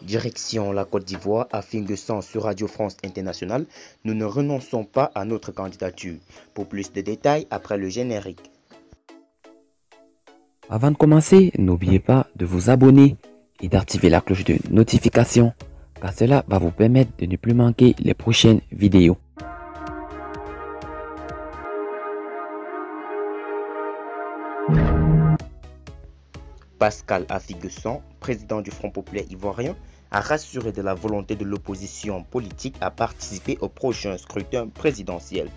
Direction la Côte d'Ivoire, Afin de sang sur Radio France Internationale, nous ne renonçons pas à notre candidature. Pour plus de détails, après le générique. Avant de commencer, n'oubliez pas de vous abonner et d'activer la cloche de notification, car cela va vous permettre de ne plus manquer les prochaines vidéos. Pascal Afiguesson, président du Front populaire ivoirien, a rassuré de la volonté de l'opposition politique à participer au prochain scrutin présidentiel.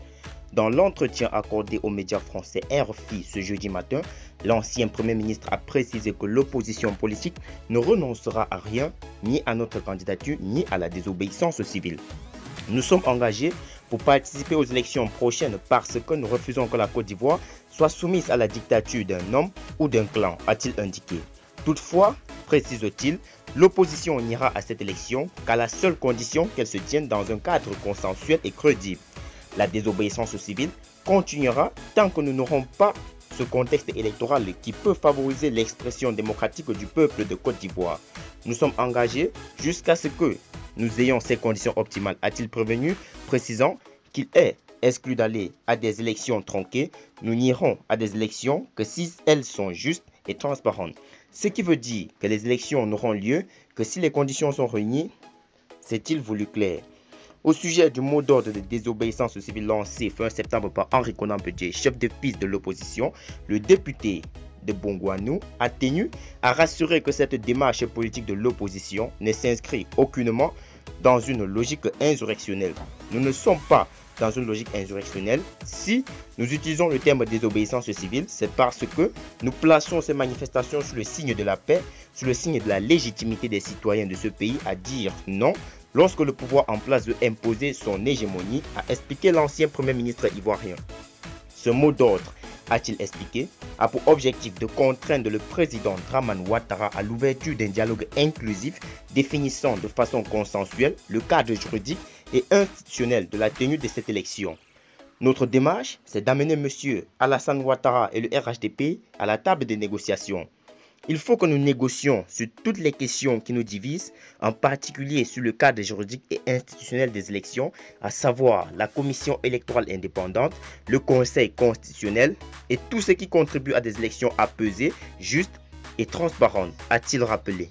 Dans l'entretien accordé aux médias français RFI ce jeudi matin, l'ancien Premier ministre a précisé que l'opposition politique ne renoncera à rien, ni à notre candidature, ni à la désobéissance civile. Nous sommes engagés pour participer aux élections prochaines parce que nous refusons que la Côte d'Ivoire soit soumise à la dictature d'un homme ou d'un clan, a-t-il indiqué. Toutefois, précise-t-il, l'opposition n'ira à cette élection qu'à la seule condition qu'elle se tienne dans un cadre consensuel et crédible. La désobéissance civile continuera tant que nous n'aurons pas ce contexte électoral qui peut favoriser l'expression démocratique du peuple de Côte d'Ivoire. Nous sommes engagés jusqu'à ce que nous ayons ces conditions optimales, a-t-il prévenu, précisant qu'il est exclu d'aller à des élections tronquées. Nous n'irons à des élections que si elles sont justes et transparentes. Ce qui veut dire que les élections n'auront lieu que si les conditions sont réunies, s'est-il voulu clair. Au sujet du mot d'ordre de désobéissance civile lancé fin septembre par Henri Konan Bédié, chef de file de l'opposition, le député de Bongouanou a tenu à rassurer que cette démarche politique de l'opposition ne s'inscrit aucunement dans une logique insurrectionnelle. Nous ne sommes pas dans une logique insurrectionnelle. Si nous utilisons le terme désobéissance civile, c'est parce que nous plaçons ces manifestations sous le signe de la paix, sous le signe de la légitimité des citoyens de ce pays à dire non lorsque le pouvoir en place veut imposer son hégémonie, a expliqué l'ancien Premier ministre ivoirien. Ce mot d'ordre, a-t-il expliqué, a pour objectif de contraindre le président Dramane Ouattara à l'ouverture d'un dialogue inclusif définissant de façon consensuelle le cadre juridique et institutionnel de la tenue de cette élection. Notre démarche, c'est d'amener M. Alassane Ouattara et le RHDP à la table des négociations. Il faut que nous négocions sur toutes les questions qui nous divisent, en particulier sur le cadre juridique et institutionnel des élections, à savoir la commission électorale indépendante, le conseil constitutionnel et tout ce qui contribue à des élections apaisées, justes et transparentes, a-t-il rappelé.